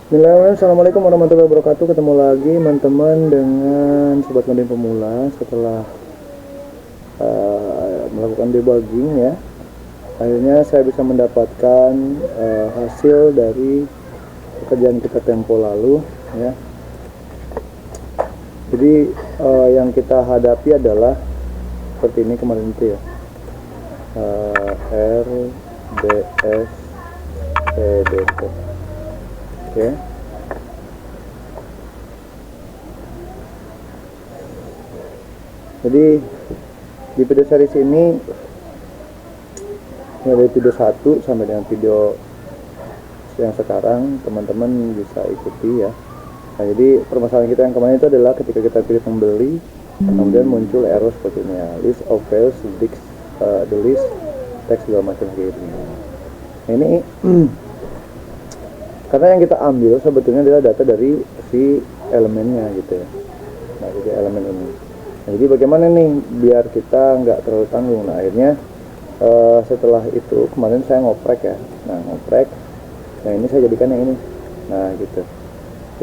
Bismillahirrahmanirrahim. Assalamualaikum warahmatullahi wabarakatuh. Ketemu lagi teman-teman dengan Sobat Ngoding Pemula. Setelah melakukan debugging ya, akhirnya saya bisa mendapatkan hasil dari pekerjaan kita tempo lalu ya. Jadi yang kita hadapi adalah seperti ini kemarin itu ya, R D S E D T. Oke. Jadi di video series ini dari video 1 sampai dengan video yang sekarang teman-teman bisa ikuti ya. Nah, jadi permasalahan kita yang kemarin itu adalah ketika kita pilih pembeli, kemudian muncul error seperti ini ya, list of files, the list, teks segala macam kayak gitu. Nah, ini karena yang kita ambil sebetulnya adalah data dari si elemennya gitu ya. Nah, jadi elemen ini. Nah, jadi bagaimana nih biar kita nggak terlalu tanggung. Nah, akhirnya setelah itu kemarin saya ngoprek ya. Nah, ngoprek. Nah, ini saya jadikan yang ini. Nah, gitu.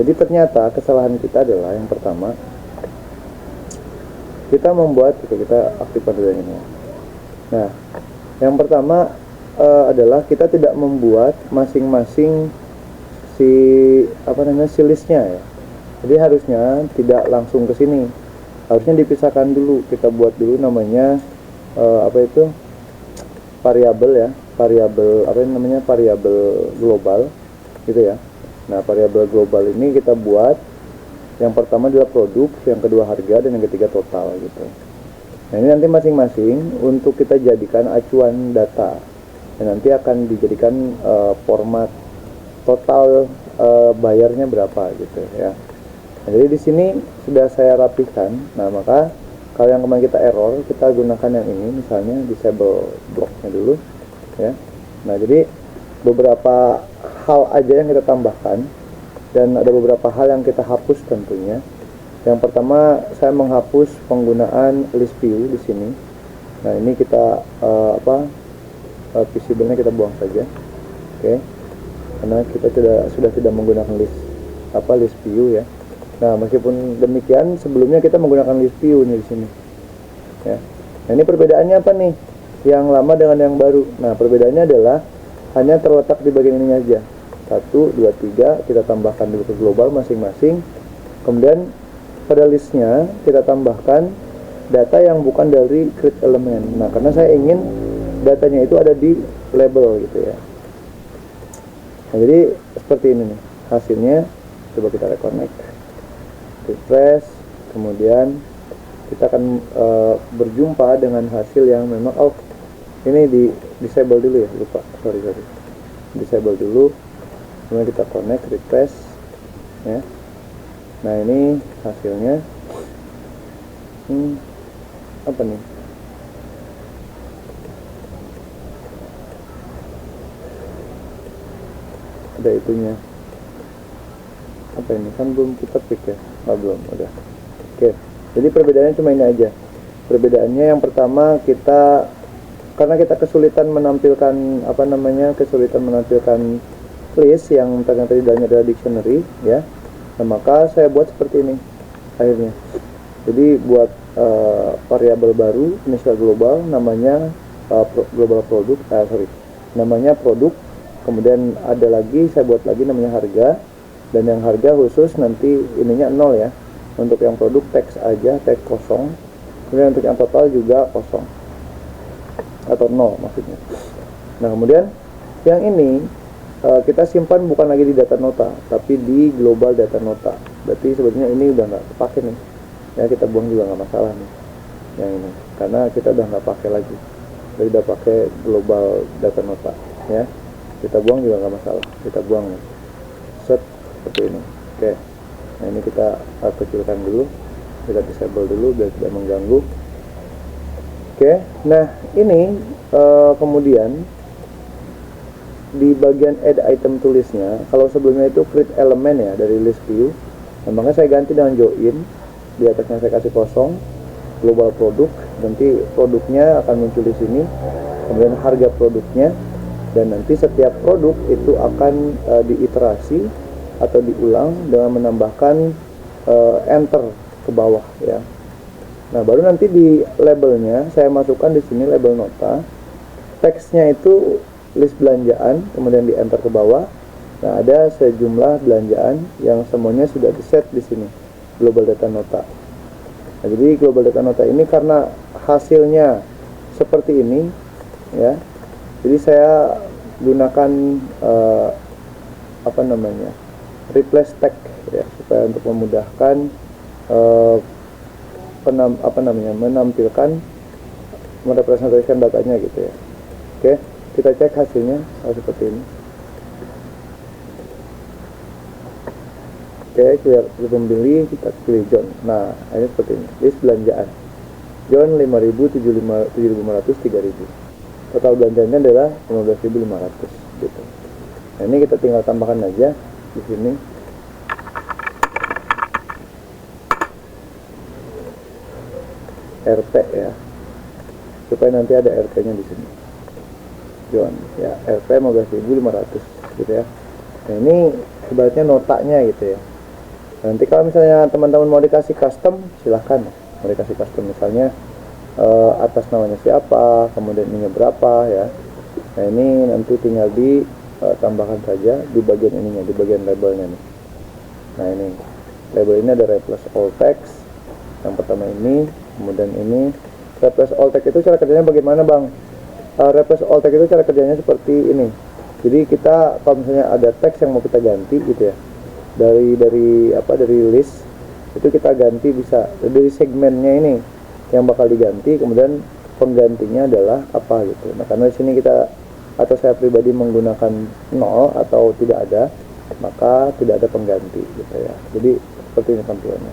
Jadi ternyata kesalahan kita adalah yang pertama, kita membuat kita aktifkan dulu ini. Nah, yang pertama adalah kita tidak membuat masing-masing si listnya ya. Jadi harusnya tidak langsung ke sini, harusnya dipisahkan dulu. Kita buat dulu namanya variabel ya, variabel global gitu ya. Nah, variabel global ini kita buat, yang pertama adalah produk, yang kedua harga, dan yang ketiga total gitu. Nah, ini nanti masing-masing untuk kita jadikan acuan data, dan nanti akan dijadikan format total bayarnya berapa gitu ya. Nah, jadi di sini sudah saya rapihkan. Nah, maka kalau yang kemarin kita error, kita gunakan yang ini, misalnya disable blocknya dulu ya. Nah, jadi beberapa hal aja yang kita tambahkan, dan ada beberapa hal yang kita hapus tentunya. Yang pertama, saya menghapus penggunaan list view di sini. Nah, ini kita visible-nya kita buang saja. Oke. Karena kita sudah tidak menggunakan list view ya. Nah, meskipun demikian sebelumnya kita menggunakan list view nih di sini ya. Nah, ini perbedaannya apa nih yang lama dengan yang baru? Nah, perbedaannya adalah hanya terletak di bagian ini aja. 1, 2, 3 kita tambahkan dulu ke global masing-masing. Kemudian pada listnya kita tambahkan data yang bukan dari create element. Nah, karena saya ingin datanya itu ada di label gitu ya. Nah, jadi seperti ini nih hasilnya. Coba kita reconnect, refresh, kemudian kita akan berjumpa dengan hasil yang memang ini di disable dulu ya, lupa, sorry disable dulu, kemudian kita connect, refresh ya. Nah, ini hasilnya apa nih, ada itunya apa ini, kan belum kita pick ya, belum, udah. Oke, jadi perbedaannya cuma ini aja. Perbedaannya yang pertama, karena kita kesulitan menampilkan list yang ternyata di dalamnya adalah dictionary ya. Nah, maka saya buat seperti ini akhirnya. Jadi buat variabel baru, initial global, namanya global produk, namanya produk. Kemudian ada lagi, saya buat lagi namanya harga, dan yang harga khusus nanti ininya 0 ya. Untuk yang produk teks aja, teks kosong. Kemudian untuk yang total juga kosong atau 0 maksudnya. Nah, kemudian yang ini kita simpan bukan lagi di data nota, tapi di global data nota. Berarti sebetulnya ini udah nggak kepake nih ya, kita buang juga nggak masalah nih yang ini, karena kita udah nggak pakai lagi, jadi udah pakai global data nota ya. Kita buang juga nggak masalah, kita buang nih, set seperti ini. Oke. Nah, ini kita kecilkan dulu, kita disable dulu biar tidak mengganggu. Oke. Nah, ini kemudian di bagian add item to listnya, kalau sebelumnya itu create element ya dari list view, nah, makanya saya ganti dengan join. Di atasnya saya kasih kosong, global produk, nanti produknya akan muncul di sini, kemudian harga produknya, dan nanti setiap produk itu akan diiterasi atau diulang dengan menambahkan enter ke bawah ya. Nah, baru nanti di labelnya saya masukkan di sini label nota. Teksnya itu list belanjaan, kemudian di enter ke bawah. Nah, ada sejumlah belanjaan yang semuanya sudah di-set di sini, global data nota. Nah, jadi global data nota ini karena hasilnya seperti ini ya. Jadi saya gunakan replace tag ya, supaya untuk memudahkan menampilkan, merepresentasikan datanya gitu ya. Oke, kita cek hasilnya seperti ini. Oke, kita pilih, kita pilih John. Nah, ini seperti ini, list belanjaan John 5.000, 7.500, 3.000. Total belanjanya adalah 15.500 gitu. Nah, ini kita tinggal tambahkan aja di sini. RT ya, supaya nanti ada RT-nya di sini. John ya, RT 15.500 gitu ya. Nah, ini sebenarnya notanya gitu ya. Nanti kalau misalnya teman-teman mau dikasih custom, silahkan mau dikasih custom, misalnya atas namanya siapa, kemudian ininya berapa ya. Nah, ini nanti tinggal ditambahkan saja di bagian ininya, di bagian labelnya nih. Nah, ini label ini ada replace all text. Yang pertama ini, kemudian ini replace all text itu cara kerjanya bagaimana, Bang? Replace all text itu cara kerjanya seperti ini. Jadi kita kalau misalnya ada teks yang mau kita ganti gitu ya, dari list itu kita ganti, bisa dari segmennya ini yang bakal diganti, kemudian penggantinya adalah apa gitu. Nah, karena di sini kita atau saya pribadi menggunakan 0 atau tidak ada, maka tidak ada pengganti gitu ya. Jadi seperti ini tampilannya.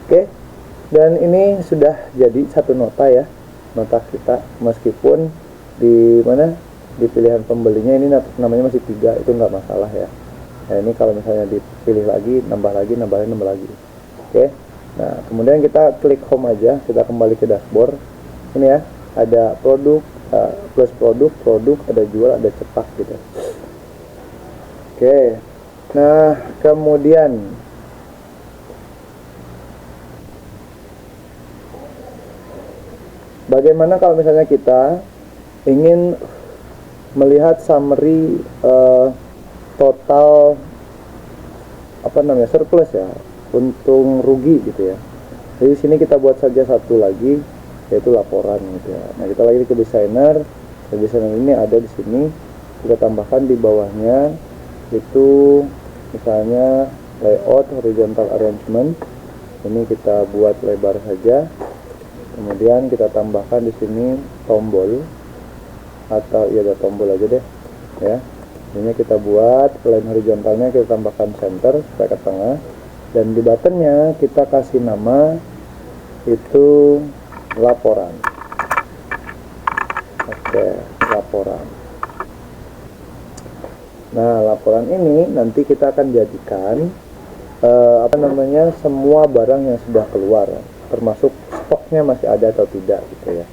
Oke, dan ini sudah jadi satu nota ya, nota kita, meskipun di pilihan pembelinya ini namanya masih 3, itu nggak masalah ya. Nah, ini kalau misalnya dipilih lagi, nambah lagi. Oke, nah kemudian kita klik home aja, kita kembali ke dashboard. Ini ya, ada produk, plus produk, ada jual, ada cetak gitu. Oke, nah kemudian bagaimana kalau misalnya kita ingin melihat summary total surplus ya, untung rugi gitu ya. Jadi sini kita buat saja satu lagi, yaitu laporan gitu ya. Nah, kita lagi ke desainer. Desainer ini ada di sini, kita tambahkan di bawahnya itu misalnya layout horizontal arrangement. Ini kita buat lebar saja. Kemudian kita tambahkan di sini tombol, atau ya ada tombol aja deh ya. Ini kita buat line horizontalnya, kita tambahkan center supaya ke tengah, dan di buttonnya kita kasih nama itu laporan. Oke, laporan. Nah, laporan ini nanti kita akan jadikan semua barang yang sudah keluar, termasuk stoknya masih ada atau tidak gitu ya.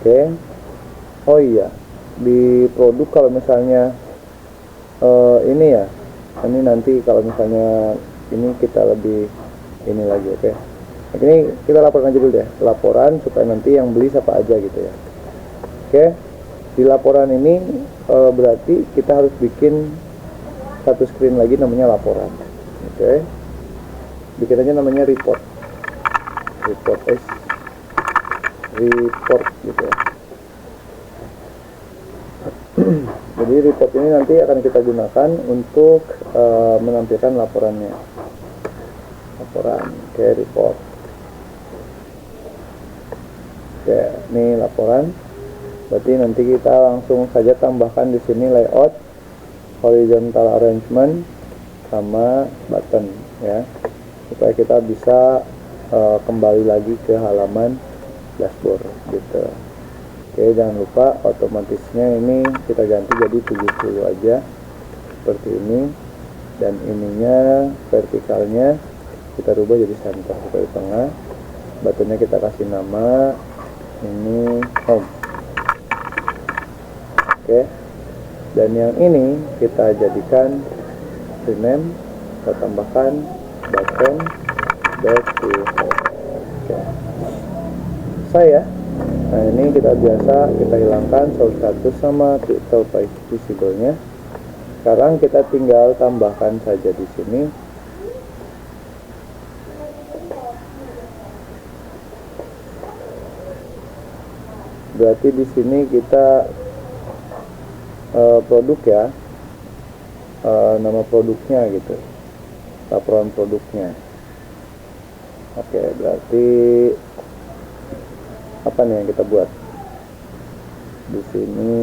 Oke. Oh iya, di produk kalau misalnya ini ya, ini nanti kalau misalnya ini kita lebih ini lagi, oke. Nah, ini kita laporkan aja dulu deh, laporan, supaya nanti yang beli siapa aja gitu ya. Oke, di laporan ini berarti kita harus bikin satu screen lagi namanya laporan. Oke, bikin aja namanya report gitu ya. Jadi report ini nanti akan kita gunakan untuk menampilkan laporannya. Oke, report. Oke, ini laporan. Berarti nanti kita langsung saja tambahkan di sini layout, horizontal arrangement, sama button ya, supaya kita bisa kembali lagi ke halaman dashboard gitu. Oke, jangan lupa otomatisnya ini kita ganti jadi 70 aja seperti ini, dan ininya vertikalnya kita rubah jadi center, di tengah. Buttonnya kita kasih nama ini Dan yang ini kita jadikan rename, kita tambahkan button back to home. Oke. Saya, nah ini kita biasa kita hilangkan show status sama title visible-nya. Sekarang kita tinggal tambahkan saja di sini. Berarti di sini kita produk ya, nama produknya gitu, laporan produknya. Oke, berarti apa nih yang kita buat di sini?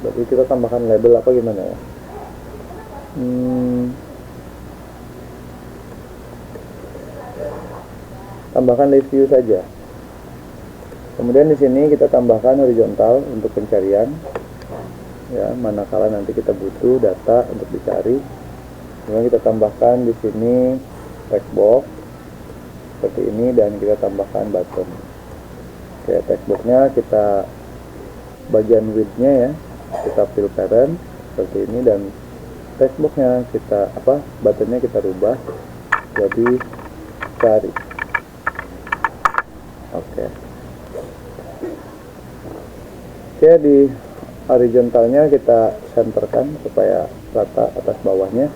Berarti kita tambahkan label apa gimana ya? Tambahkan list view saja. Kemudian di sini kita tambahkan horizontal untuk pencarian, ya, manakala nanti kita butuh data untuk dicari. Kemudian kita tambahkan di sini text box seperti ini dan kita tambahkan button. Oke, text boxnya kita bagian width-nya ya, kita fill parent seperti ini, dan text boxnya kita buttonnya kita rubah jadi cari. Oke, di horizontalnya kita centerkan supaya rata atas bawahnya.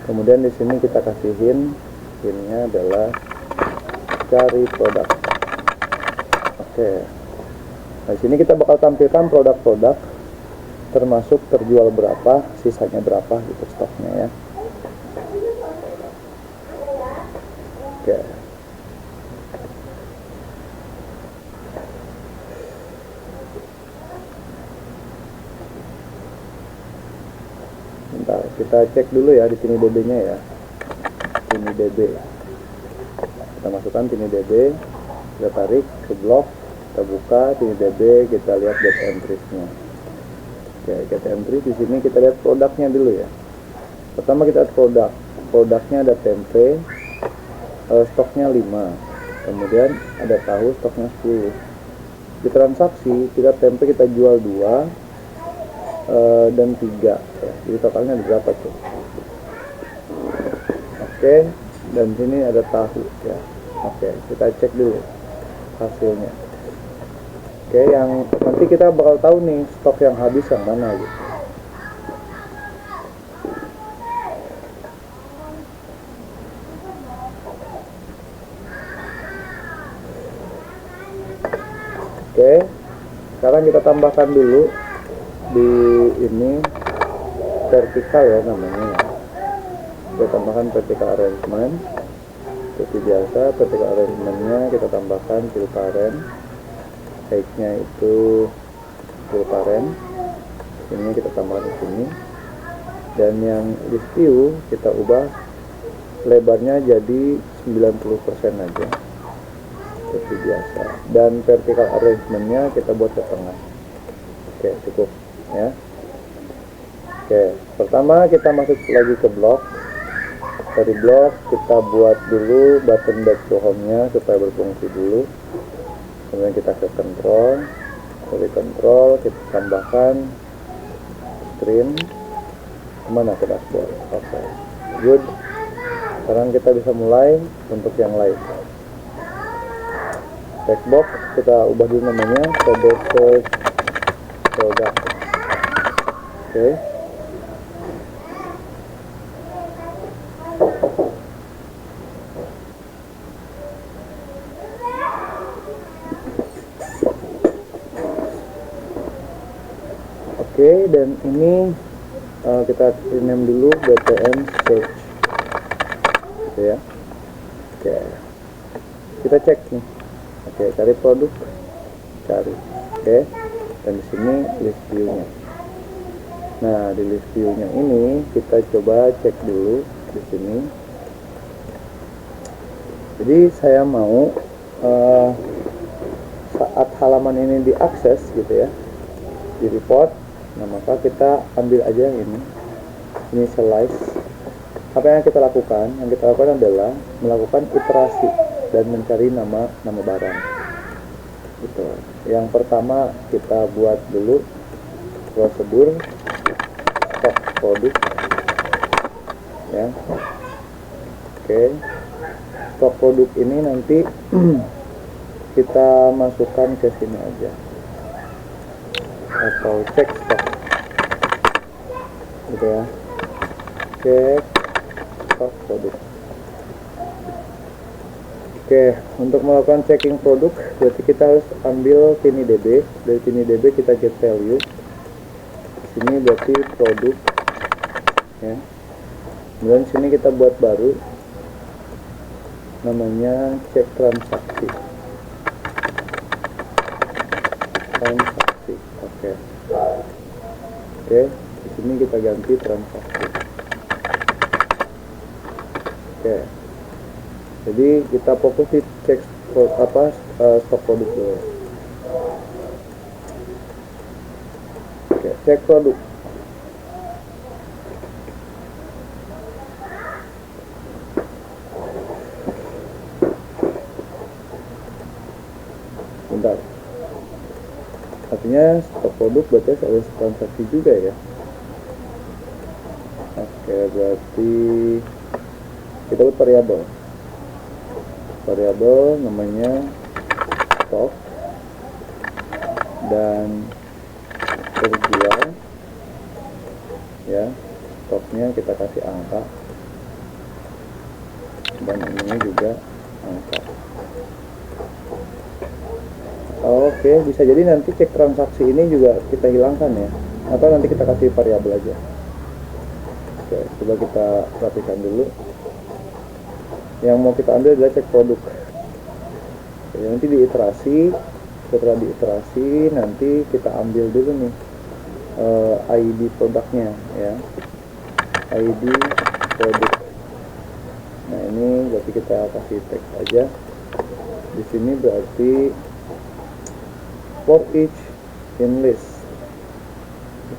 Kemudian di sini kita kasihin ininya adalah cari produk. Oke. Nah, di sini kita bakal tampilkan produk-produk termasuk terjual berapa, sisanya berapa gitu stoknya ya. Oke. Bentar, kita cek dulu ya di TinyDB-nya ya. TinyDB. Kita masukkan TinyDB, kita tarik ke blok, kita buka TinyDB, kita lihat get entries-nya. Oke, get entries di sini kita lihat produknya dulu ya. Pertama kita lihat produk. Produknya ada tempe, stoknya 5. Kemudian ada tahu, stoknya 10. Di transaksi kita tempe kita jual 2 dan 3 ya. Jadi totalnya ada berapa tuh? Oke, dan sini ada tahu ya. Oke, kita cek dulu hasilnya. Oke, yang nanti kita bakal tahu nih stok yang habis yang mana gitu. Oke, sekarang kita tambahkan dulu di ini vertikal ya namanya. Kita tambahkan vertical arrangement seperti biasa. Vertical arrangementnya kita tambahkan fill parent, height-nya itu fill parent. Ini kita tambahkan di sini, dan yang list view kita ubah lebarnya jadi 90% aja seperti biasa, dan vertical arrangementnya kita buat ke tengah. Oke, cukup ya. Oke, pertama kita masuk lagi ke blok. Dari blok kita buat dulu button back to home-nya supaya berfungsi dulu. Kemudian kita ke control. Dari control kita tambahkan screen, kemana ke dashboard. Oke, good. Sekarang kita bisa mulai untuk yang lain. Text box kita ubah dulu namanya sebagai search product. Oke. Oke, dan ini kita rename dulu btn search gitu ya. Oke, kita cek nih. Oke, cari produk, cari. Oke, dan di sini list view-nya. Nah, di list view-nya ini kita coba cek dulu di sini. Jadi saya mau saat halaman ini diakses gitu ya, di report, nah maka kita ambil aja yang ini, initialize. Apa yang kita lakukan? Yang kita lakukan adalah melakukan iterasi dan mencari nama barang. gitu. Yang pertama kita buat dulu prosedur stok produk ya. Oke, stok produk ini nanti kita masukkan ke sini aja, atau cek stok gitu ya. Cek stok produk. Oke, untuk melakukan checking produk berarti kita harus ambil TinyDB. Dari TinyDB kita get value. Sini berarti produk ya. Kemudian sini kita buat baru namanya cek transaksi. Oke. Di sini kita ganti transaksi. Oke. Jadi kita fokus di cek stok produk dulu. Oke, cek produk. Bentar. Artinya stok produk berarti harus transaksi juga ya. Oke, berarti kita buat variabel namanya stok dan terjual ya. Stoknya kita kasih angka dan ini juga angka. Oke, bisa jadi nanti cek transaksi ini juga kita hilangkan ya, atau nanti kita kasih variabel aja. Oke, coba kita perhatikan dulu. Yang mau kita ambil adalah cek produk. Oke, nanti diiterasi. Setelah diiterasi nanti kita ambil dulu nih ID produknya ya, ID produk. Nah ini berarti kita kasih teks aja. Di sini berarti for each in list.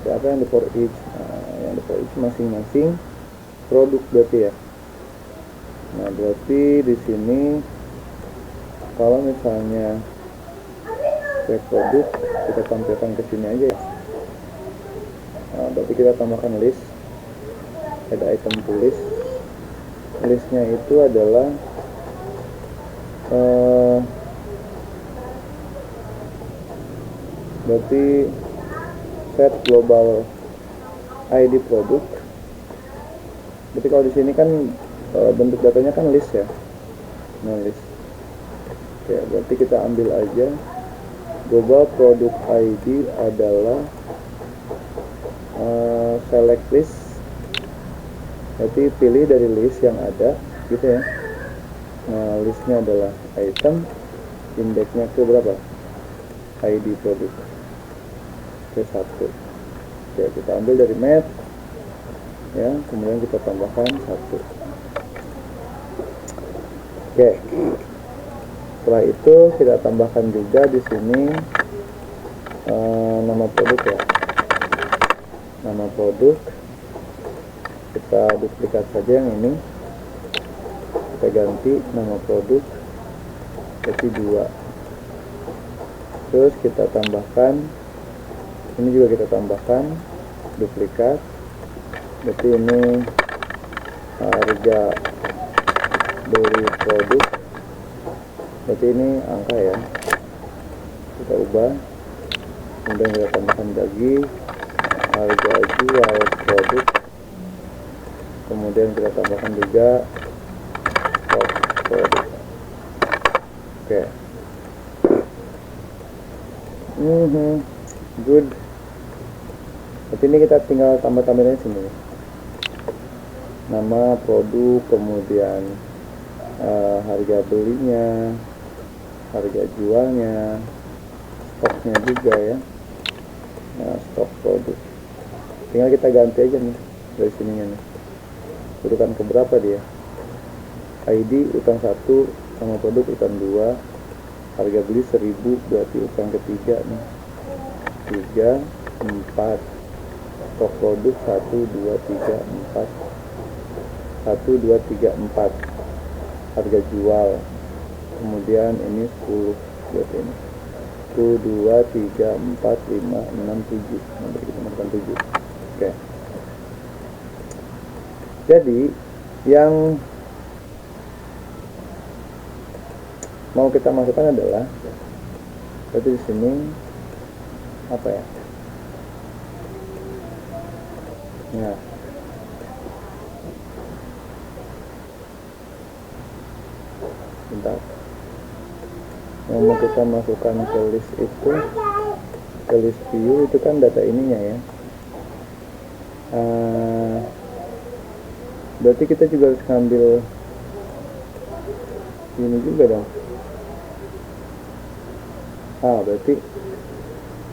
Apa yang di for each? Nah, yang di for each masing-masing produk berarti ya. Nah berarti di sini kalau misalnya cek produk kita tampilkan ke sini aja ya. Nah, berarti kita tambahkan list, ada item to list. Listnya itu adalah berarti set global ID produk. Berarti kalau di sini kan bentuk datanya kan list ya. Nah list. Oke, berarti kita ambil aja global produk ID adalah select list. Berarti pilih dari list yang ada gitu ya. Nah listnya adalah item, indeksnya ke berapa? ID produk ke 1. Oke, kita ambil dari map ya, kemudian kita tambahkan 1. Oke, setelah itu kita tambahkan juga di sini nama produk ya. Nama produk kita duplikat saja yang ini, kita ganti nama produk jadi 2. Terus kita tambahkan ini juga, kita tambahkan duplikat, berarti ini harga beli produk, berarti ini angka ya, kita ubah. Kemudian kita tambahkan lagi harga jual produk, kemudian kita tambahkan juga stok produk. Oke. Good. Berarti ini kita tinggal tambah-tambahin sini. Nama produk, kemudian harga belinya, harga jualnya, stoknya juga ya. Nah, stok produk. Tinggal kita ganti aja nih dari sininya nih. Urutan keberapa dia? ID urutan 1, nama produk urutan 2, harga beli 1000 berarti urutan ketiga nih. 3, 4, stok produk 1, 2, 3, 4, 1, 2, 3, 4, harga jual, kemudian ini 10 berarti ini. 2, 3, 4, 5, 6, 7. Nanti kita masukkan 7. Oke. Jadi yang mau kita masukkan adalah berarti di sini apa ya? Nah, bentar. Yang mau kita masukkan ke list itu, ke list view itu kan data ininya ya. Berarti kita juga harus ngambil ini juga dong. Berarti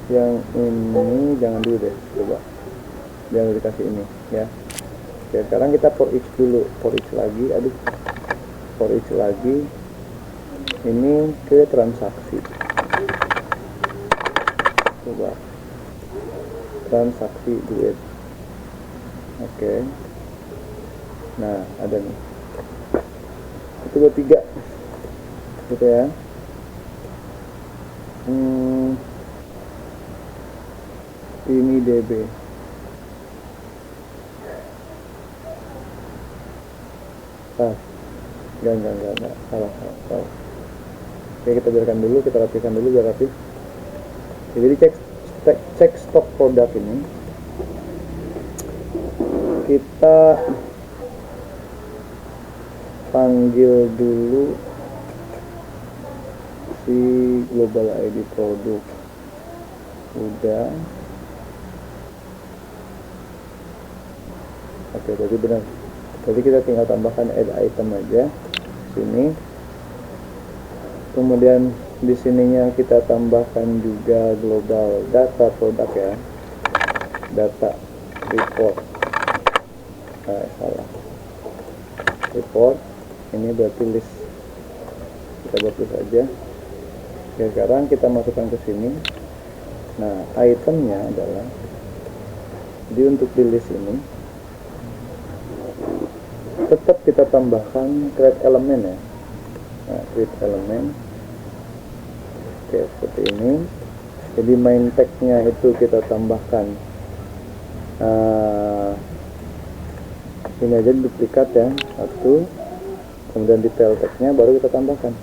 yang ini jangan dulu deh, coba jangan dikasih ini ya. Oke, sekarang kita for each dulu, for each lagi ini ke transaksi. Coba transaksi duit. Oke. Nah, ada nih. Itu 23 gitu ya. Ini DB. Enggak, salah. Oke, kita biarkan dulu, kita rapikan dulu biar rapi. Jadi cek stok produk ini kita panggil dulu si global ID produk. Udah. Oke, berarti benar. Jadi kita tinggal tambahkan add item aja sini. Kemudian di sininya kita tambahkan juga global data produk ya. Data report. Salah. Report ini berarti list. Kita buat list aja. Oke, sekarang kita masukkan ke sini. Nah, itemnya adalah untuk di list ini tetap kita tambahkan create element ya. Nah, create element. Oke, seperti ini. Jadi main tag-nya itu kita tambahkan ini aja duplikat ya, satu. Kemudian detail tag-nya baru kita tambahkan.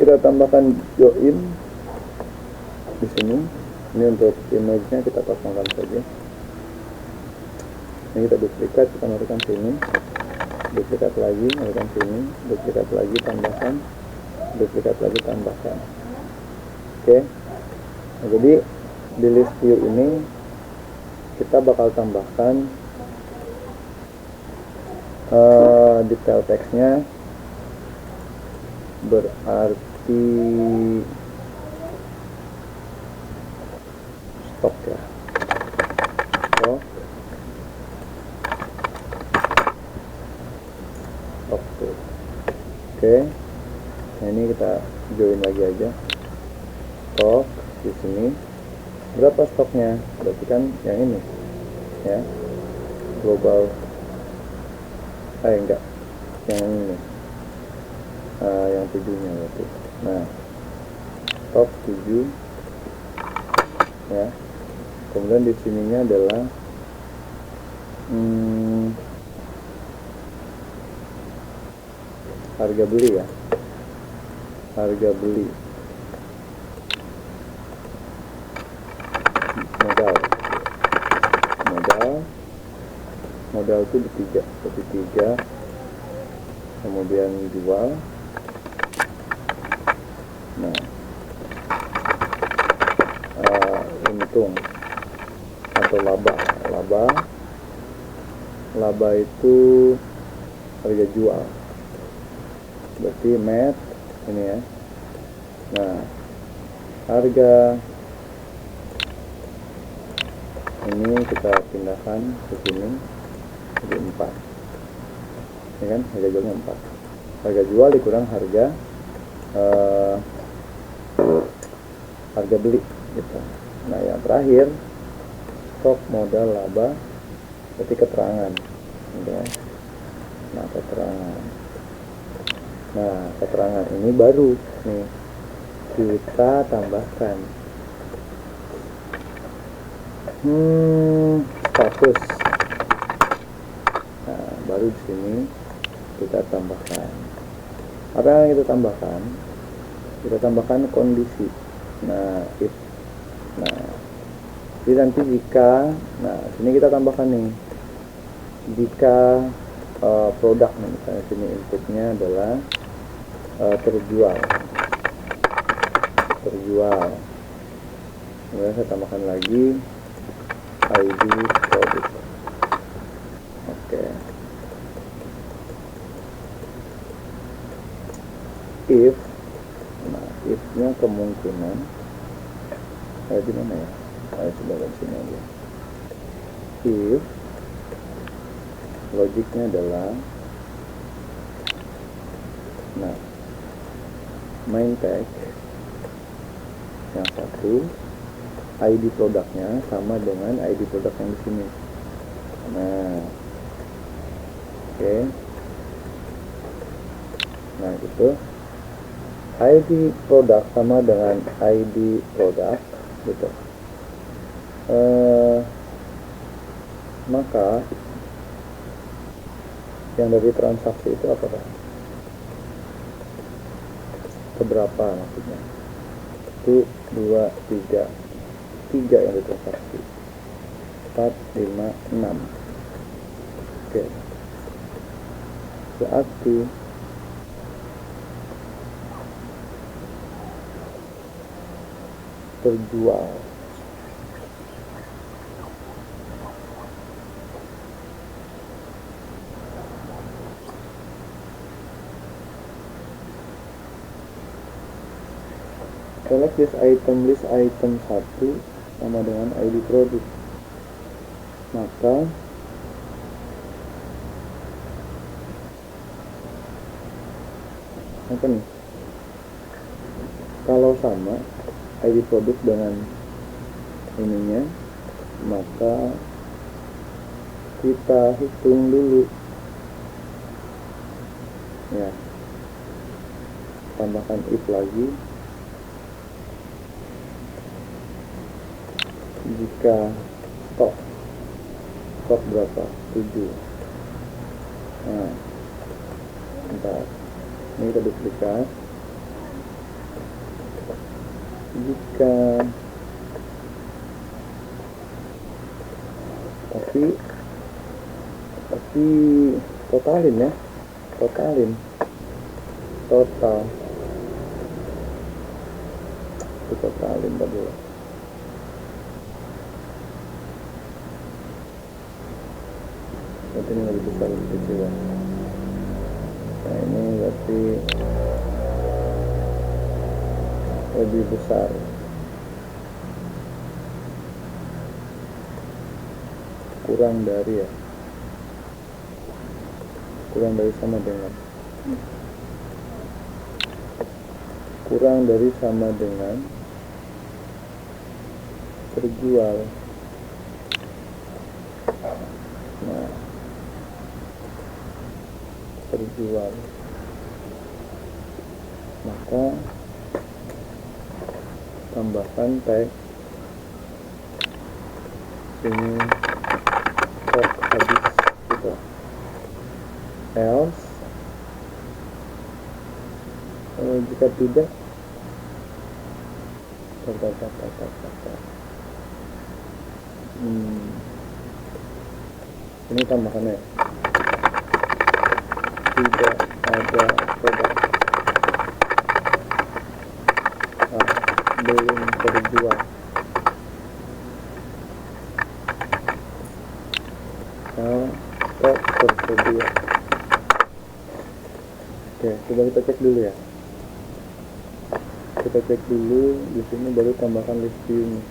Kita tambahkan join di sini. Ini untuk image-nya kita pasangkan saja. Ini kita duplikat, kita masukkan sini, duplikat lagi, masukkan sini, duplikat lagi, tambahkan, duplikat lagi, tambahkan. Oke. Nah, jadi di list view ini kita bakal tambahkan detail teksnya, berarti stok ya, stok. Oke, nah ini kita join lagi aja stok di sini. Berapa stoknya? Berarti kan yang ini ya, global. Enggak, yang ini, yang 7-nya berarti. Nah, stok 7 ya. Kemudian di sininya adalah harga beli ya, harga beli, modal itu seperti 3, kemudian jual. Nah, untung atau laba itu harga jual, berarti net ini ya. Nah, harga ini kita pindahkan ke sini jadi 4 ya kan, harga jualnya 4, harga jual dikurang harga harga beli gitu. Nah, yang terakhir stok, modal, laba, berarti keterangan gitu ya. Nah, keterangan Nah, keterangan ini baru nih kita tambahkan. Status. Nah, baru di sini kita tambahkan. Apa yang kita tambahkan? Kita tambahkan kondisi. Nah, if. Nah, jadi nanti jika, nah sini kita tambahkan nih, jika produk, misalnya sini inputnya adalah terjual. Kemudian saya tambahkan lagi ID produk. Oke. If, nah if-nya kemungkinan di mana ya? Saya coba lihat sini aja. If logiknya adalah, nah main tag yang satu ID produknya sama dengan ID produk yang di sini. Nah, oke. Nah itu ID produk sama dengan ID produk gitu. Maka yang dari transaksi itu apa kan? Keberapa maksudnya? 1, 2, 3 yang ditransaksi, 4, 5, 6. Oke, berarti terjual select this item, list item 1 sama dengan ID produk. Maka apa nih, kalau sama ID produk dengan ininya, maka kita hitung dulu ya, tambahkan if lagi. Jika stok berapa? 7. Nah, bentar, ini kita duplikat. Jika tapi totalin ya, total itu totalin tadi ya. Berarti ini lebih besar, lebih kecil ya. Nah ini berarti lebih besar. Kurang dari ya, kurang dari sama dengan, kurang dari sama dengan terjual. Nah, terjual, maka tambahkan tag ini stok habis gitu. Else jika tidak, ini tambahkannya tidak ada produk, belum terjual. Stok tersedia. Oke, coba kita cek dulu ya. Kita cek dulu di sini, baru tambahkan list view nih.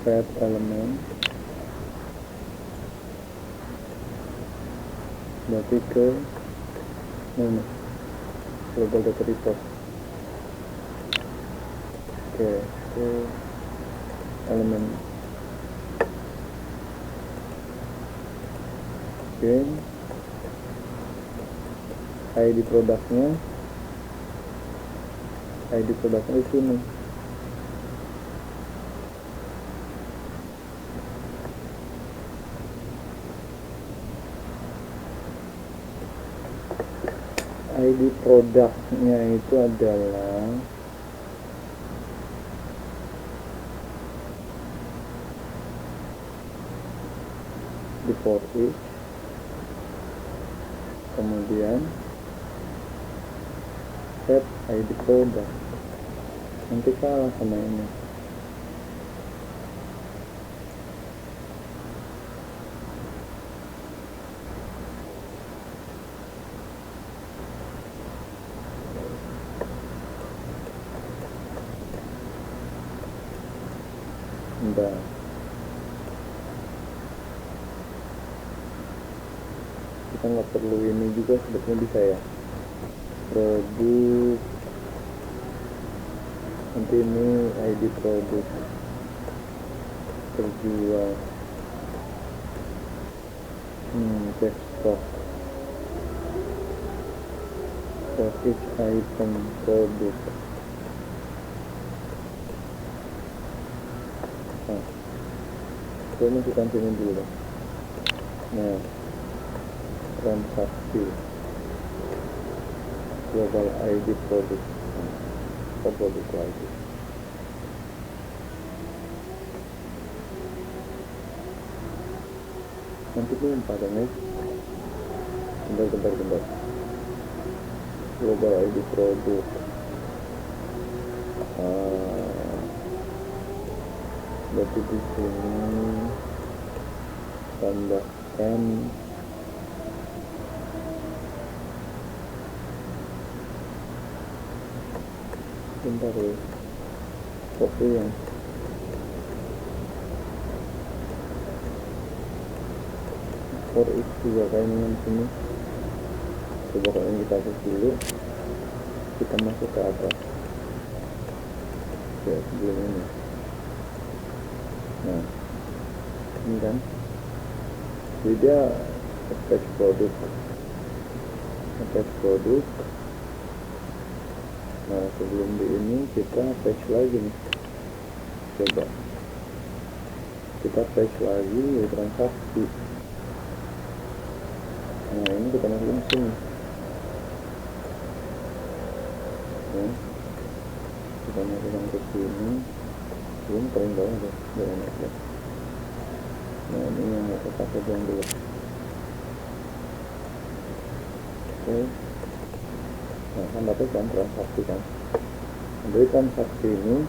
Set elemen, berarti ke mana? Global data report. Oke, ke elemen. Oke. ID produknya di sini. ID produknya itu adalah di for each, kemudian set ID produk. Nanti salah sama ini. Bentar. Kita nggak perlu ini juga, sebetulnya bisa ya, produk, nanti ini ID produk terjual, cash stock for each item produk. Saya masukkan sini dulu. Nah, transaksi global ID produk, produk lagi. Nanti belum padanya. Bentar. Global ID produk. Berarti di sini tambahkan bentar ya, copy yang for each juga kayaknya di sini. Coba kalau yang kita hapus dulu, kita masuk ke atas ya, sebelum ini. Nah, ini kan, jadi dia attach produk. Nah, sebelum di ini kita paste lagi nih. Coba kita paste lagi di transaksi. Nah, ini kita masukin sini. Nah, kita masukkan ke sini. Belum keren banget ya, udah enak ya. Nah, ini yang kita pakai dulu. Oke. Nah, kan dapat kan transaksi kan. Dari transaksi ini,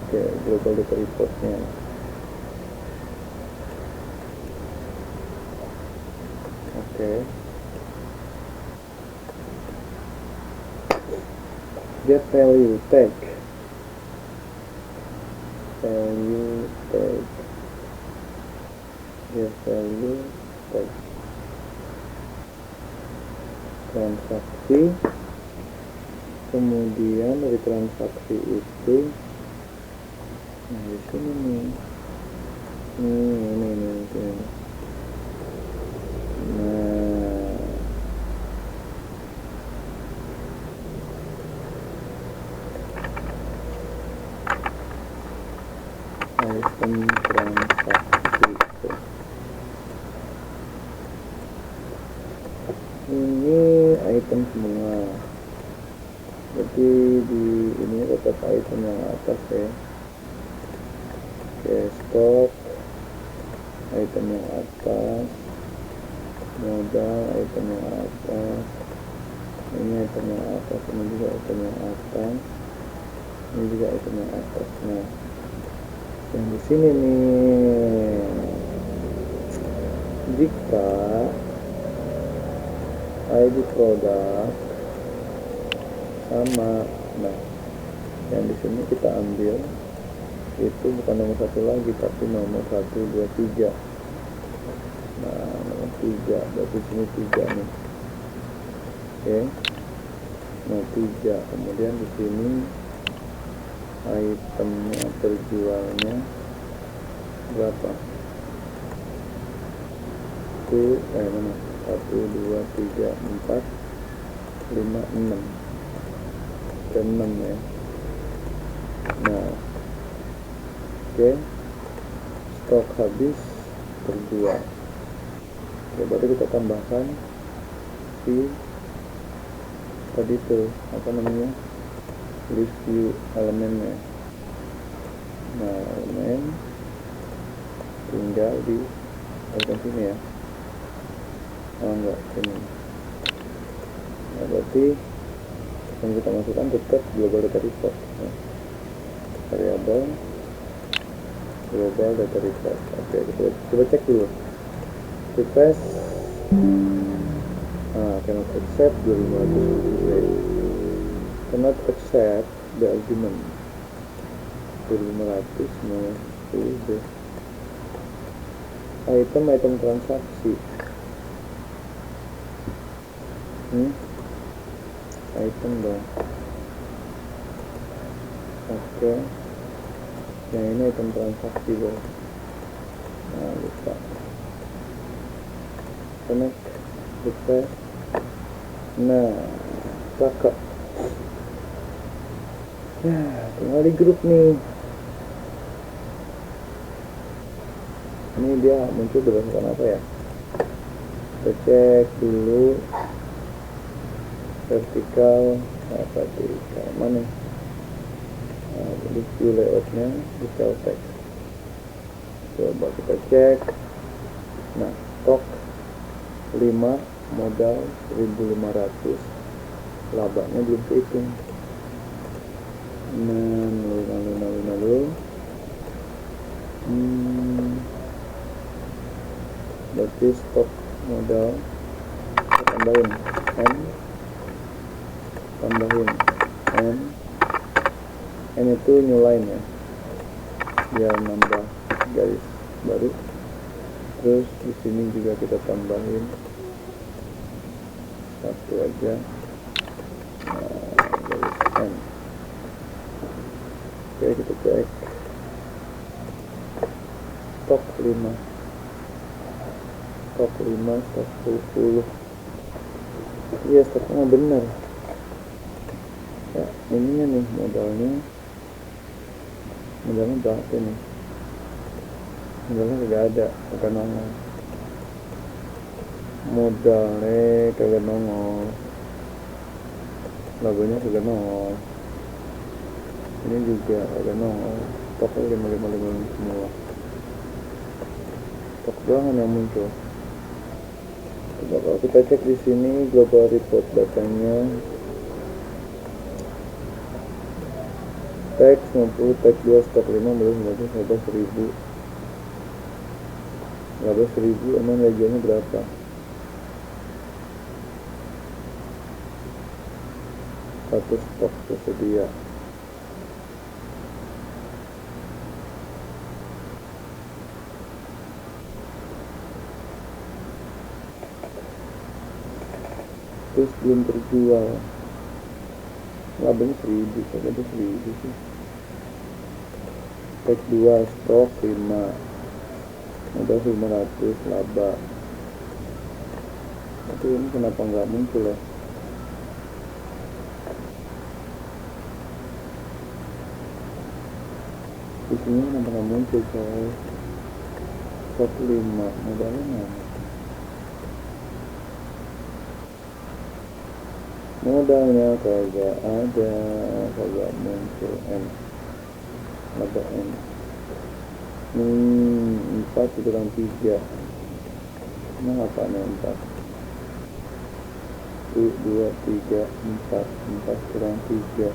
oke, global data reportnya. Oke. Get value tag. Get value tag. Transaksi, kemudian dari transaksi itu, nah di sini nih, ini. Nah, item transaksi itu. Ini item semua, jadi di ini tetap item yang atas ya. Oke, stok item yang atas, modal item yang atas, ini item yang atas, ini juga item yang atas, ini juga item yang atas. Nah, yang di sini nih, jika ID produk sama, nah yang di sini kita ambil itu bukan nomor 1 lagi, tapi nomor 1, 2, 3. Nah, nomor 3, berarti sini 3 nih. Oke. Nah, 3. Kemudian di sini itemnya terjualnya berapa? Itu mana? 1 2 3 4 5 6 dan 6 ya. Nah, oke, stok habis terjual. Oke, berarti kita tambahkan si tadi tuh apa namanya, list view elemennya. Nah, elemen tinggal di sini ya. Oh enggak, ini. Nah, berarti yang kita masukkan tetap global data report ya. Variabel global data report. Oke, kita coba cek dulu. Refresh. Cannot accept 2500. Cannot accept the argument 2500 10. Item transaksi. Item dong. Oke. Yang ini item transaksi dong. Nah, lupa. Connect, refresh. Nah, cakep. Ya, tinggal di grup nih. Ini dia muncul berdasarkan apa ya? Kita cek dulu vertikal mana? Nah, jadi view layoutnya detail text. Coba kita cek. Nah, stok 5, modal 1500, labanya belum kehitung. Lalu berarti stok modal tambahin n itu new line ya, biar nambah garis baru. Terus di sini juga kita tambahin satu aja, garis n. Oke, kita cek stok 5, stok 10. Iya, stoknya bener ya. Ininya nih, modalnya berapa nih? Modalnya kagak ada, kagak nongol. Modalnya kagak nongol, labanya kagak nongol. Ini juga kagak nongol. Stoknya 555 semua. Stok doang yang muncul. Coba kalau kita cek di sini global report datanya, tag 90, tag 2, stok 5, belum 11.000. Emang legiannya berapa? Satu stok tersedia. Terus belum terjual, labanya 1000, ada 1000 sih. Tag 2, stok 5, modal 500, laba. Tapi ini kenapa nggak muncul ya? Di sini kenapa nggak muncul coy? Stok 5, modalnya mana? Modalnya kagak ada, kagak muncul. Laba N 4 kurang 3. Nah, apa nih 4? 1, 2, 3, 4 kurang 3.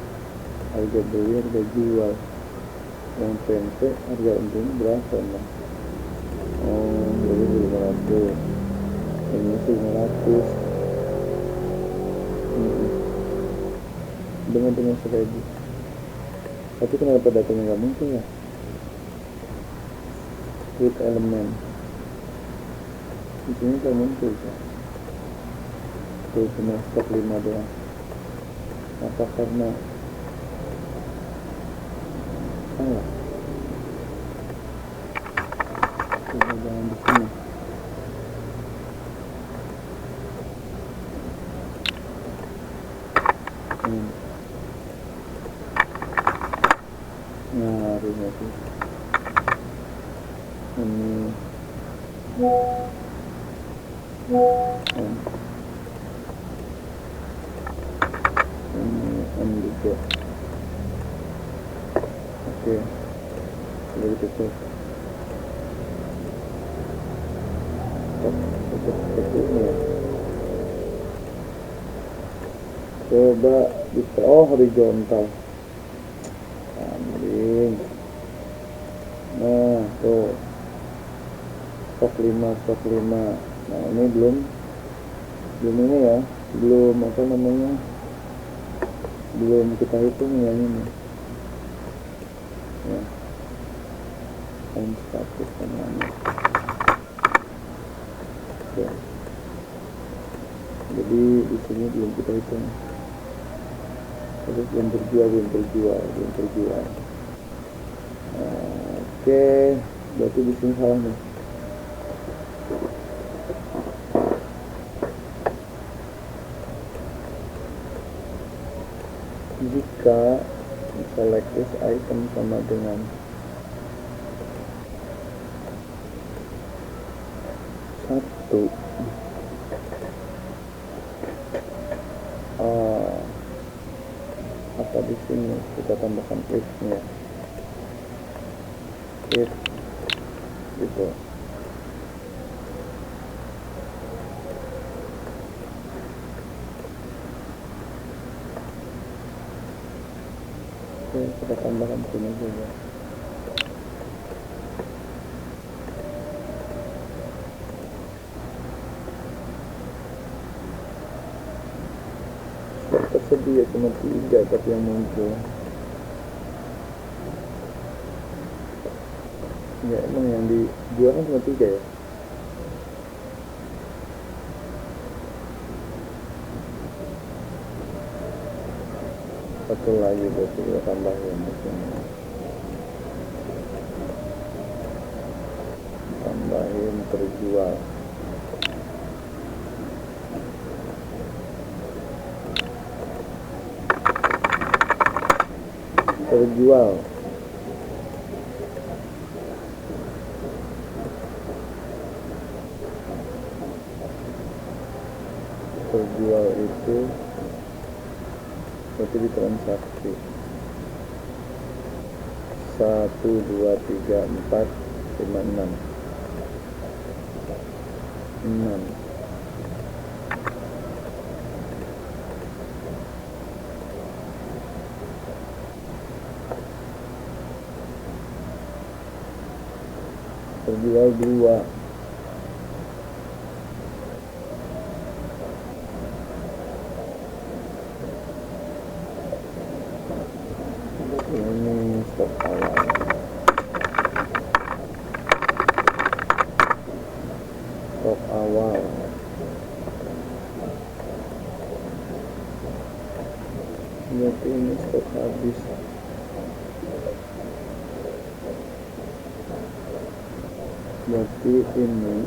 Harga beli, harga jual. Yang PNP harga untungnya berapa emang? Oh, jadi 500. Ini 500. Dengan sekali. Tapi kenapa datanya nggak muncul ya? Create elemen di sini nggak muncul ya? Tuh cuma stok 5 doang. Apa karena salah? Coba jangan di sini. harusnya sih. Ini M juga. Oke, sudah ditutup. Tutup seperti ini ya. Coba bisa, oh horizontal. Kambing. Nah, tuh. Stok 5. Nah, ini belum ini ya. Belum apa namanya? Belum kita hitung yang ini. Ya. Time status namanya. Oke. Jadi di sini belum kita hitung. Terus belum terjual. Oke, berarti di sini salah nih. Jika select this item sama dengan satu, apa di sini kita tambahkan if-nya, if gitu. Oke, kita tambahkan sini juga. Tersedia cuma 3 tapi yang muncul. Ya emang yang dijual kan cuma 3 ya. Satu lagi berarti kita tambahin di sini. Tambahin terjual. Terjual. Terjual itu berarti di transaksi 1, 2, 3, 4, 5, 6. Terjual 2. Ini stok awal. Berarti ini stok habis. Berarti ini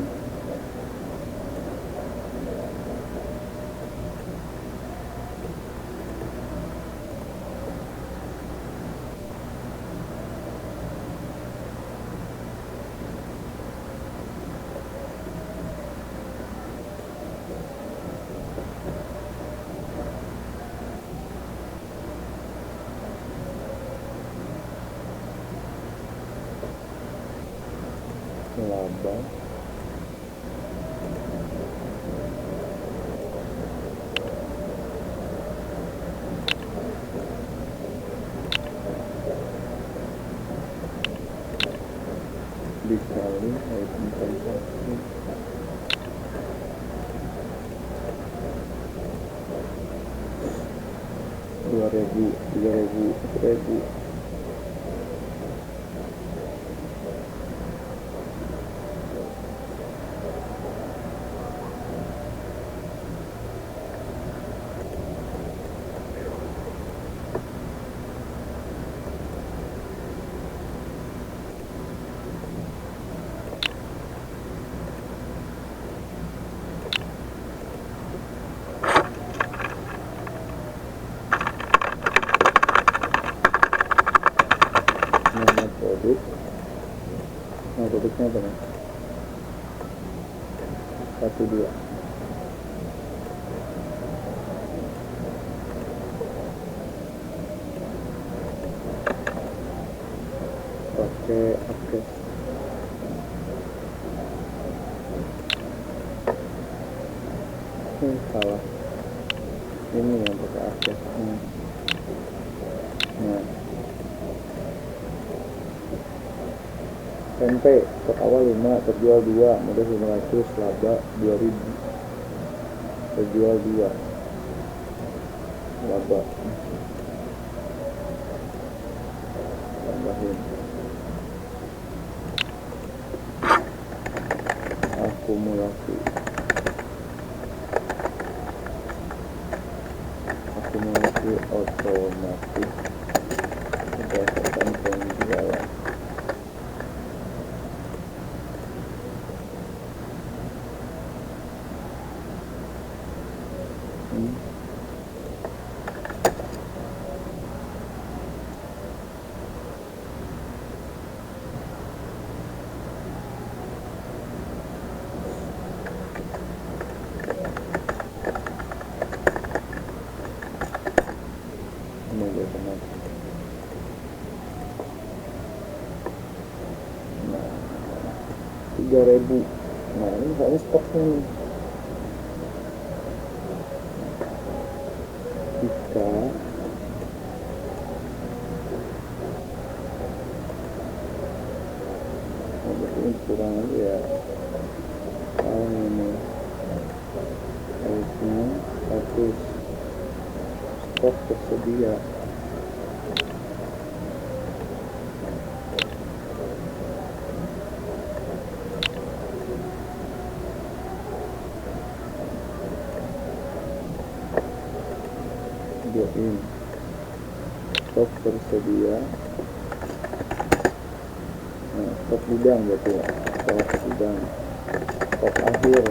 laba dikali item transaksi 2.000, 3.000, 1.000. statusnya apa nih? 1 2. Oke. Salah, ini yang pakai akses. Nah, tempe stok awal 5, terjual 2, modal 500, laba 2000, terjual 2, laba tambahin. Akumulasi otomatis berdasarkan penjualan. Nah, 3.000. Nah, ini misalnya stoknya nih. Jika ini kurang aja ya. Ini harusnya 100 stok tersedia. Join stok tersedia. Nah, stok gudang berarti ya, stok gudang, stok akhir.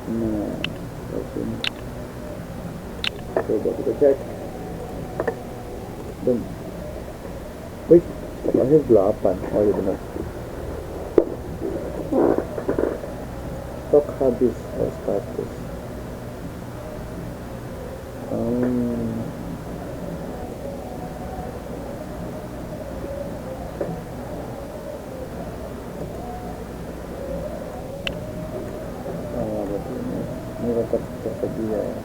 Nah, sini coba kita cek. Dan wih, stok akhir 8. Oh iya benar, stok habis. Status ini tetap tersedia ya.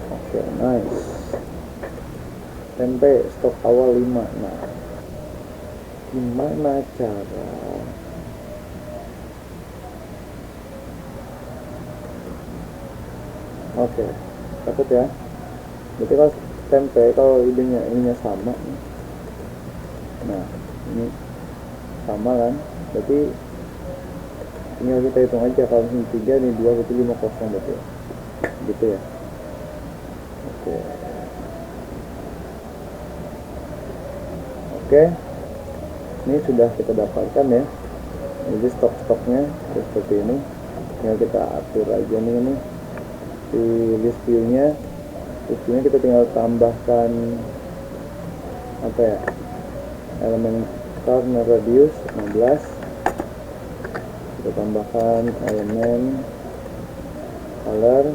Oke, nice. Tempe stok awal 5. Nah, gimana cara dapat ya? Berarti kalau tempe, kalau ininya sama, nah ini sama kan? Berarti tinggal kita hitung aja, kalau ini 3, ini 2, berarti 50 berarti ya? Gitu ya. Oke, ini sudah kita dapatkan ya. Jadi stok-stoknya seperti ini. Tinggal kita atur aja nih ini di list view-nya. Kita tinggal tambahkan apa ya, elemen corner radius 16. Kita tambahkan elemen color.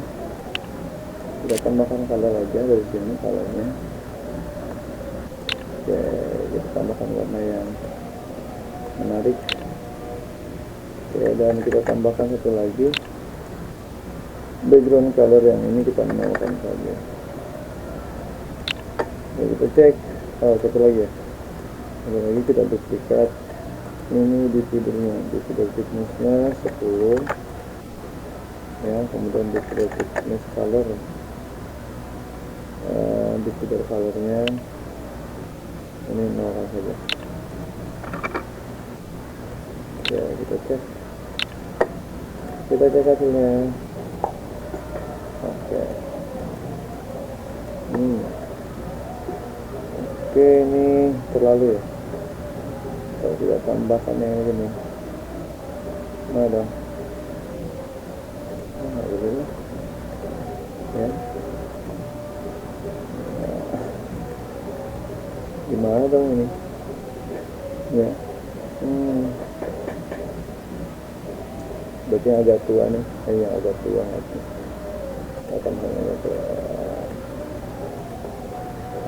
Kita tambahkan color aja dari sini, colornya. Oke, kita tambahkan warna yang menarik. Oke, dan kita tambahkan satu lagi, background color yang ini kita namakan saja. Oke, kita cek. Satu lagi ya, satu lagi kita duplikat ini dividernya, divider thickness-nya 10 ya, kemudian divider thickness color, divider colornya ini 0 saja. Oke, kita cek. Kita cek hasilnya. Oke. Oke, ini terlalu ya. Kalau kita tambahkan yang ini. Mana dong? Nah, dulu. Ya. Gimana dong ini? Ya. Berarti yang agak tua nih. Yang agak tua nanti. Akan agak tua.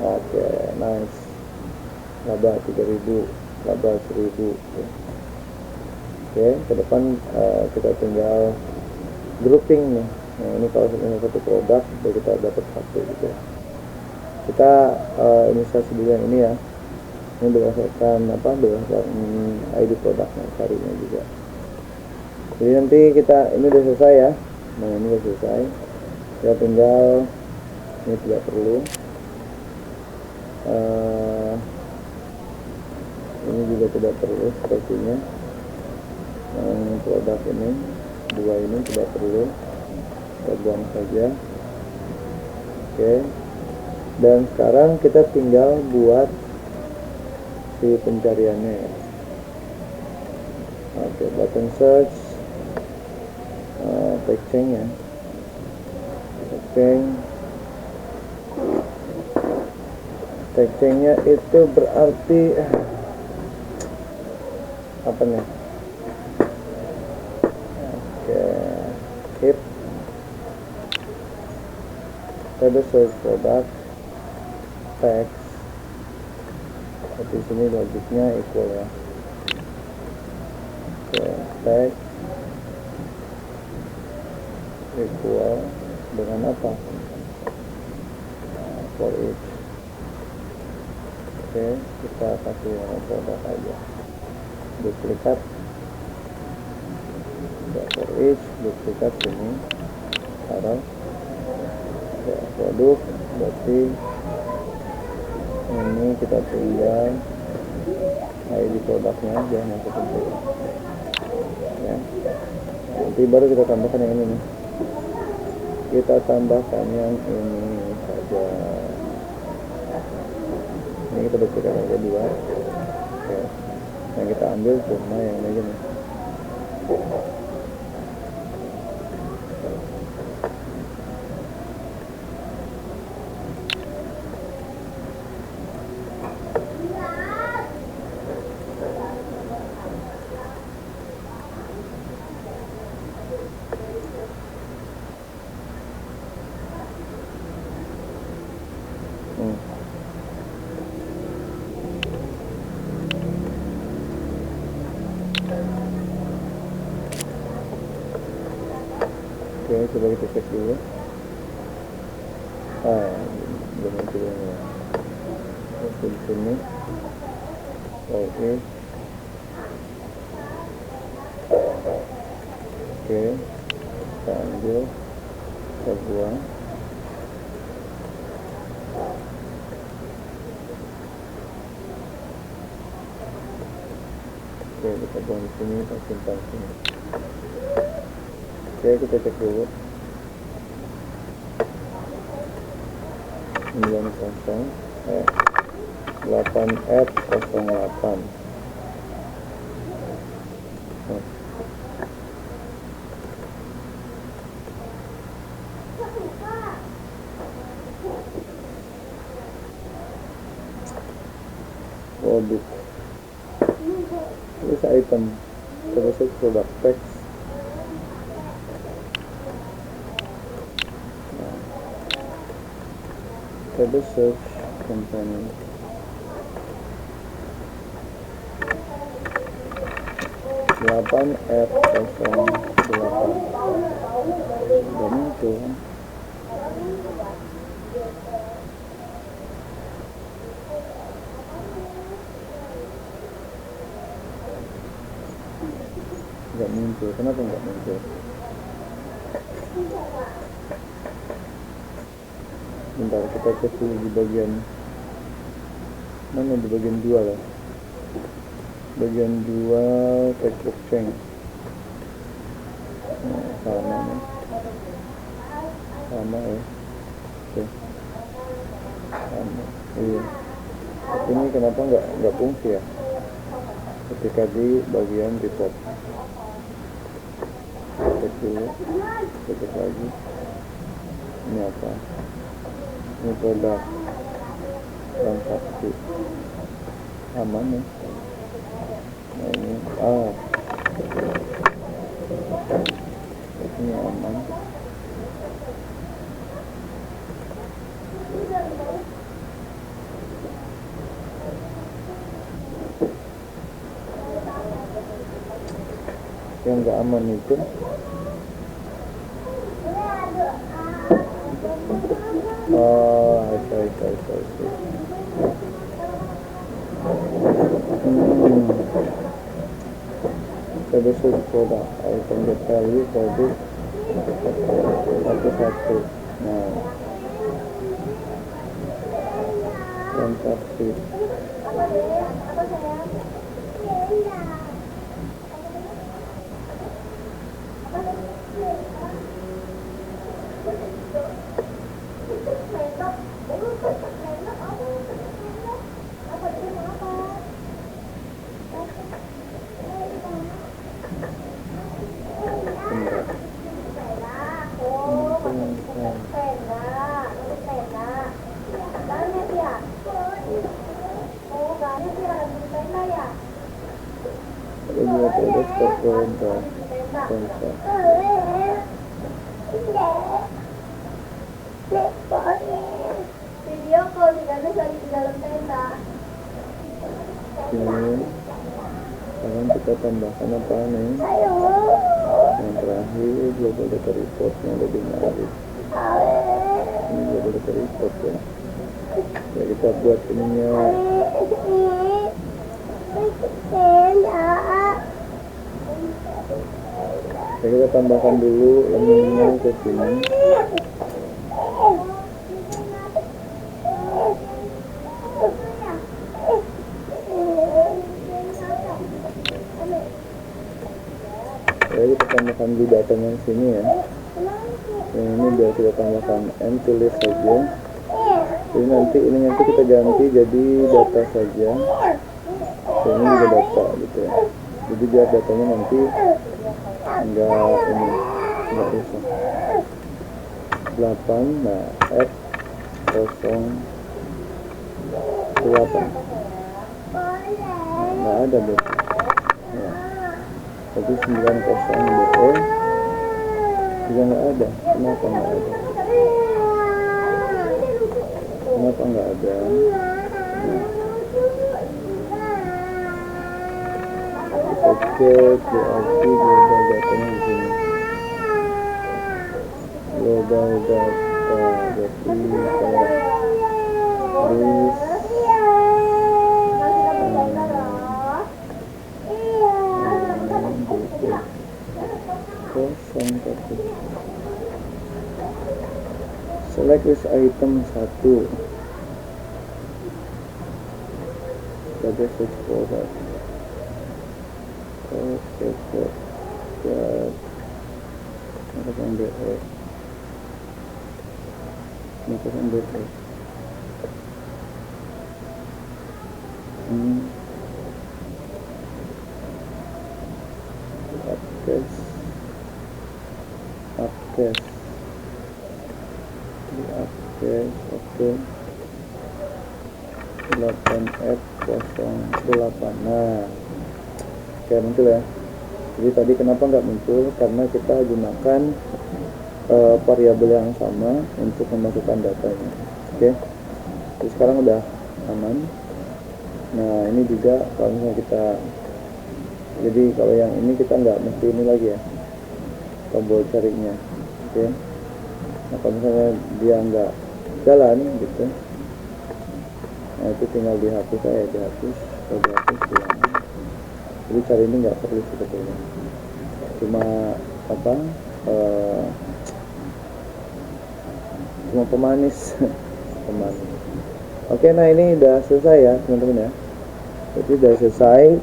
Oke, nice. Laba 3000, laba 1000. Oke, ke depan kita tinggal grouping nih. Nah, ini kalau misalnya satu produk, jadi kita dapat satu gitu. Kita inisiasi dulu yang ini ya. Ini berdasarkan berdasarkan ID produknya, carinya juga. Jadi nanti ini udah selesai ya. Nah, ini udah selesai. Kita tinggal ini tidak perlu. Ini juga tidak perlu sepertinya. Produk ini dua ini tidak perlu, kita buang saja. Oke, dan sekarang kita tinggal buat si pencariannya ya. Oke, button search, tag change ya, tag change nya itu berarti apa nih? Hip ada search product text, di sini logiknya equal ya. Oke, text equal dengan apa? For each. Oke, kita kasih nama produk aja, duplikat for each, duplikat ini taruh ya, produk. Berarti ini kita tinggal ID produknya aja yang penting ya. Nanti baru kita tambahkan yang ini nih. Kita tambahkan yang ini saja. Ini kita duplikat aja dua. Oke, yang kita ambil cuma yang ini aja nih. Oke, coba kita cek dulu. Belum muncul ini ya. Oke, di sini. Oke, kita ambil, kita buang. Oke, kita buang di sini, kita simpan di sini. Oke, kita cek dulu. 8F08. Produk. Terus item. Terus produk text. Table search component. Delapan F08 dan muncul. Nggak muncul. Kenapa nggak muncul? Bentar, kita cek dulu di bagian mana, di bagian 2 lah. Bagian 2 textbook change. Nah, sama nih, sama ya. Oke, sama, iya. Tapi ini kenapa nggak fungsi ya ketika di bagian report. Cek dulu, cek lagi. Ini apa? Ini produk transaksi aman nih. Nah ini ini aman. Yang nggak aman itu Sebesar produk item value produk satu. Nah, transaksi video call tidak lagi di dalam tenda. ini sekarang kita tambahkan apa nih? Yang terakhir global data report yang lebih menarik. Ini global data report ya. Ya kita buat ininya. Ya, kita tambahkan dulu elemennya ke sini. Ya, kita tambahkan di datanya di sini ya. Yang ini biar kita tambahkan empty list saja. Jadi nanti kita ganti jadi data saja. Ini juga data gitu ya. Jadi biar datanya nanti enggak rusak. 8, nah F08 nggak ada BE ya. Tapi 90 BE juga nggak ada. Kenapa nggak ada? Cek berarti global datanya di sini. Global data berarti list select list item 1 sebagai search product. Oke, masukkan BE, masukkan BE. Oke. 8F08. Nah, oke, muncul ya. Jadi tadi kenapa nggak muncul? Karena kita gunakan variabel yang sama untuk memasukkan datanya. Oke. Jadi sekarang udah aman. Nah, ini juga kalau misalnya kita, jadi kalau yang ini kita nggak mesti ini lagi ya, tombol carinya. Oke. Nah, kalau misalnya dia nggak jalan gitu, nah itu tinggal dihapus aja, dihapus hilang. Jadi cari ini nggak perlu sebetulnya, cuma cuma pemanis. Oke, nah ini udah selesai ya teman-teman ya. Jadi udah selesai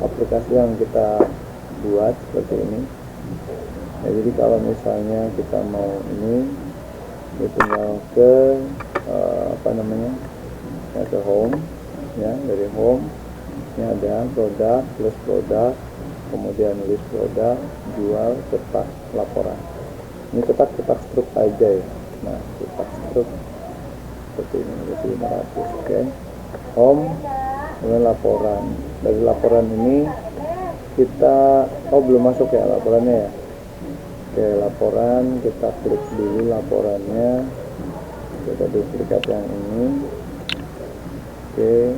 aplikasi yang kita buat seperti ini. Ya, jadi kalau misalnya kita mau ini, tinggal ke apa namanya, ya, ke home, ya, dari home ini ada produk, plus produk, kemudian list produk, jual, cetak, laporan. Ini cetak struk aja ya. Nah, cetak struk seperti ini, 500. Oke, home, kemudian laporan. Dari laporan ini kita, belum masuk ya laporannya ya. Oke, laporan, kita klik dulu laporannya, kita duplikat yang ini. Oke,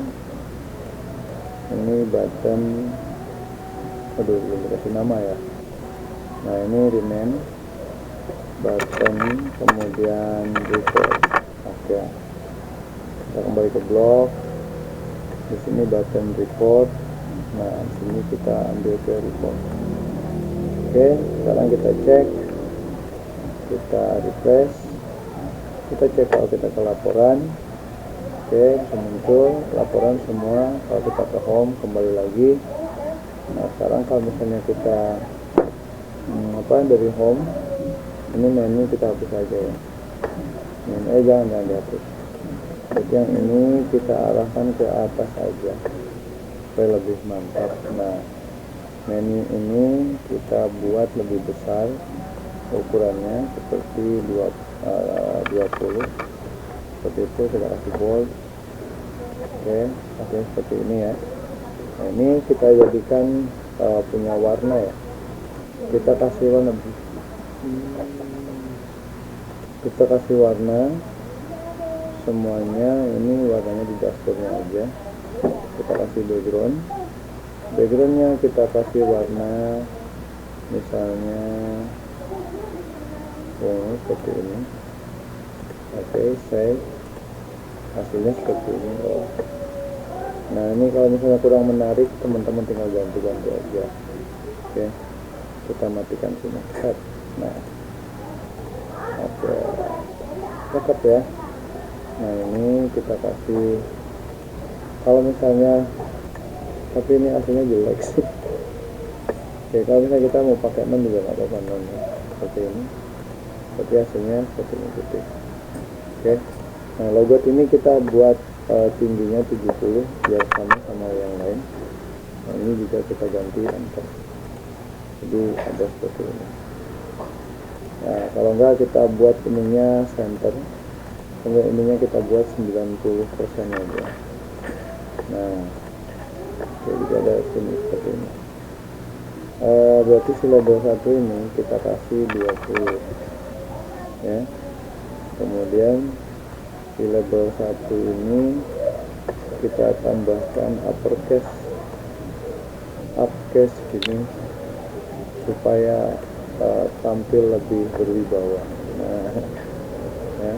ini button, belum dikasih nama ya. Nah, ini rename button, kemudian report. Oke, kita kembali ke blog. Di sini button report. Nah, di sini kita ambil ke report. Oke, sekarang kita cek, kita refresh, kita cek kalau kita ke laporan. Oke, bisa muncul laporan semua. Kalau kita ke home, kembali lagi. Nah, sekarang kalau misalnya kita dari home, ini menu kita hapus aja ya. Jangan dihapus. Jadi yang ini kita arahkan ke atas aja supaya lebih mantap. Nah, menu ini kita buat lebih besar ukurannya, seperti 20, seperti itu. Kita kasih bold. Oke, seperti ini ya. Nah, ini kita jadikan punya warna ya. Kita kasih warna, semuanya. Ini warnanya di dashboardnya aja. Kita kasih backgroundnya kita kasih warna, misalnya seperti ini. Oke, save. Hasilnya seperti ini. Nah, ini kalau misalnya kurang menarik, teman-teman tinggal ganti-ganti aja. Oke, kita matikan sini. Nah, oke, cakep ya. Nah, ini kita kasih, kalau misalnya, tapi ini hasilnya jelek sih. Oke, kalau misalnya kita mau pakai non juga nggak apa-apa, non ya. Seperti ini, tapi hasilnya seperti ini putih. Oke, nah logo ini kita buat tingginya 70 biar sama yang lain. Nah, ini juga kita ganti enter, jadi ada seperti ini. Nah, kalau enggak kita buat ininya center, kemudian ininya kita buat 90% aja. Nah, jadi ada sini seperti ini. Berarti si label 1 ini kita kasih 20 ya. Kemudian di label 1 ini kita tambahkan uppercase gini supaya tampil lebih berwibawa. Nah, ya.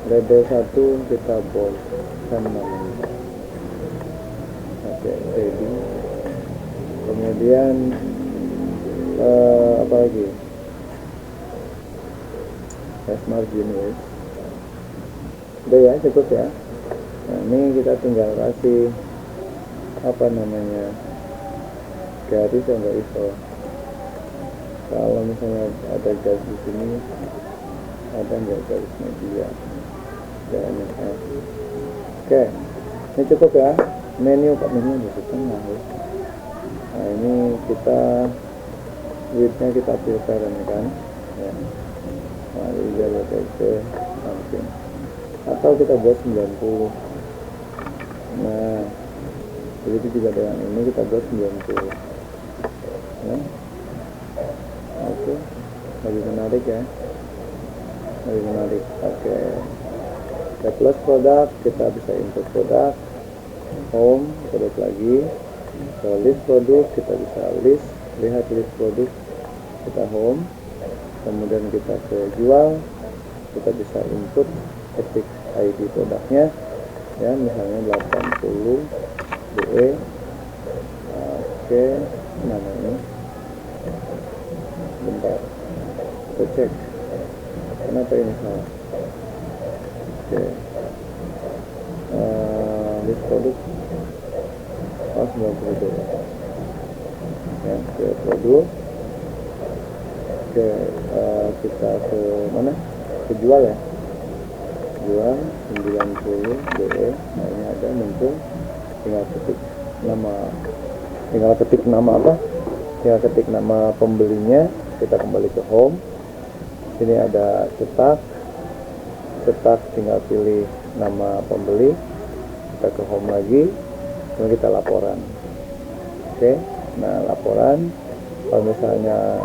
Label 1 kita bold kan namanya. Oke, ready. Kemudian apa lagi? Margin ya. Udah ya, cukup ya. Nah, ini kita tinggal kasih apa namanya, garis yang enggak ISO. Kalau misalnya ada garis di sini, ada enggak garis media? Oke, ini cukup ya. Menu di tengah ya. Nah, ini kita widthnya kita filter ini kan ya. Nah, jadi ke samping, atau kita buat 90. Nah, begitu juga dengan ini, kita buat 90 ya. Oke, lebih menarik ya, lebih menarik. Oke, plus produk, kita bisa input produk, home, produk lagi, list produk, kita bisa lihat list produk, kita home, kemudian kita ke jual, kita bisa input ketik ID produknya ya, misalnya 80 DE. Oke, mana ini, bentar kita cek kenapa ini salah. Oke, list produk 90 DE ya, ke produk. Oke, kita ke mana? Ke jual ya. Jual 90 DE. Nah, ini ada muncul. Tinggal ketik nama apa? Tinggal ketik nama pembelinya. Kita kembali ke home. Sini ada cetak. Tinggal pilih nama pembeli. Kita ke home lagi. Kemudian kita laporan. Oke. Nah, laporan kalau misalnya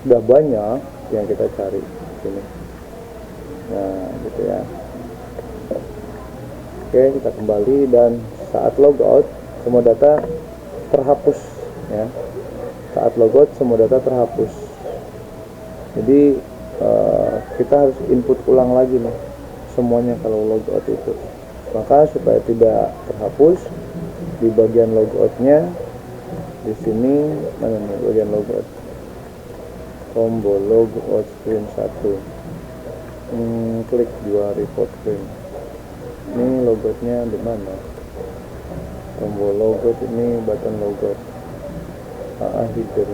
udah banyak yang kita cari sini. Nah, gitu ya. Oke, kita kembali dan saat logout semua data terhapus ya. Saat logout semua data terhapus. Jadi kita harus input ulang lagi nih semuanya kalau logout itu. Maka supaya tidak terhapus di bagian logoutnya di sini mana nih bagian logout? Combo logout screen 1. Klik 2 report screen. Ini logoutnya di mana? Tombol logout ini button logout. Header.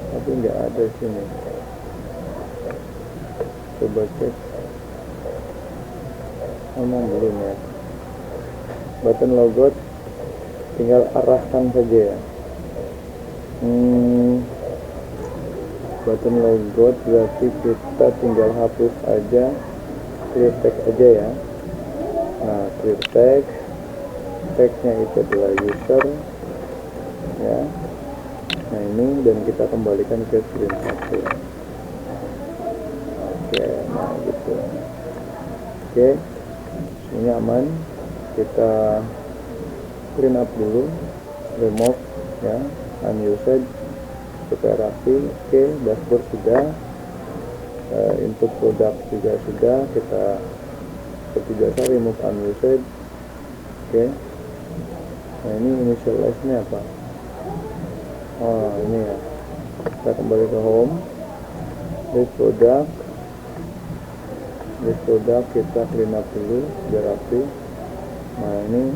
Tapi nggak ada sini. Coba cek. Memang belum ya. Button logout tinggal arahkan saja ya. Button logout berarti kita tinggal hapus aja clear text aja ya. Nah, clear text, textnya itu adalah user ya. Nah, ini dan kita kembalikan ke screen 1. Oke, nah gitu. Oke, ini aman. Kita clean up dulu, remove ya, unused supaya rapi. Oke, dashboard sudah, input produk juga sudah. Kita seperti biasa remove unused. Oke, nah ini initialize nya apa? Oh, ini ya. Kita kembali ke home, this product kita clean up dulu biar rapi. Nah, ini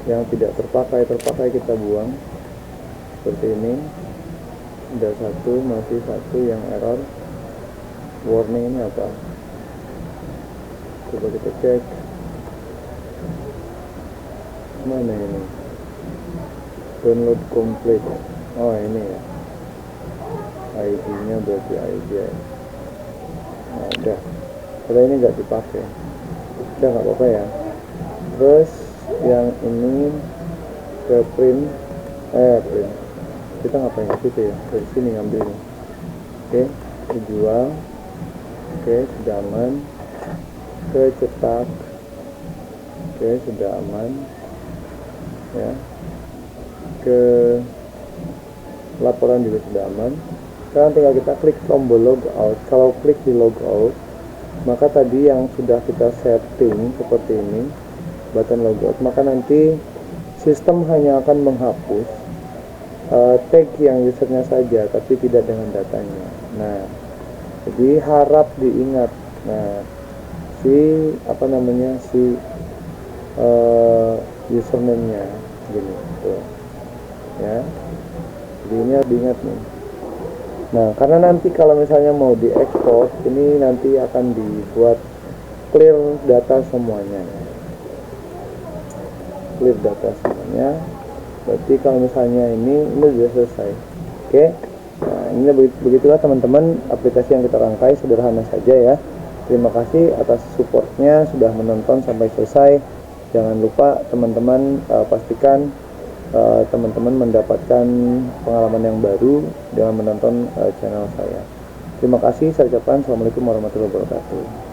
yang tidak terpakai kita buang seperti ini. Ada satu, masih satu yang error. Warning ini apa? Coba kita cek. Mana ini? Download complete. Oh, ini ya. ID-nya berarti ID. Nah, udah. Kalau ini nggak dipakai, udah nggak apa-apa ya. Terus yang ini ke print. Kita ngapain ke situ ya? Dari sini ngambil. Oke, dijual. Oke, sudah aman. Ke cetak. Oke, sudah aman. Ya. Ke laporan juga sudah aman. Sekarang tinggal kita klik tombol logout. Kalau klik di logout, maka tadi yang sudah kita setting seperti ini, button logout, maka nanti sistem hanya akan menghapus tag yang usernya saja, tapi tidak dengan datanya. Nah, jadi harap diingat. Nah, si username-nya gini, tuh, ya. Jadi ini harus diingat nih. Nah, karena nanti kalau misalnya mau diekspor, ini nanti akan dibuat clear data semuanya. Clear data semuanya. Berarti kalau misalnya ini sudah selesai. Oke. Nah, ini begitulah teman-teman aplikasi yang kita rangkai, sederhana saja ya. Terima kasih atas supportnya sudah menonton sampai selesai. Jangan lupa teman-teman pastikan teman-teman mendapatkan pengalaman yang baru dengan menonton channel saya. Terima kasih, saya ucapkan assalamualaikum warahmatullahi wabarakatuh.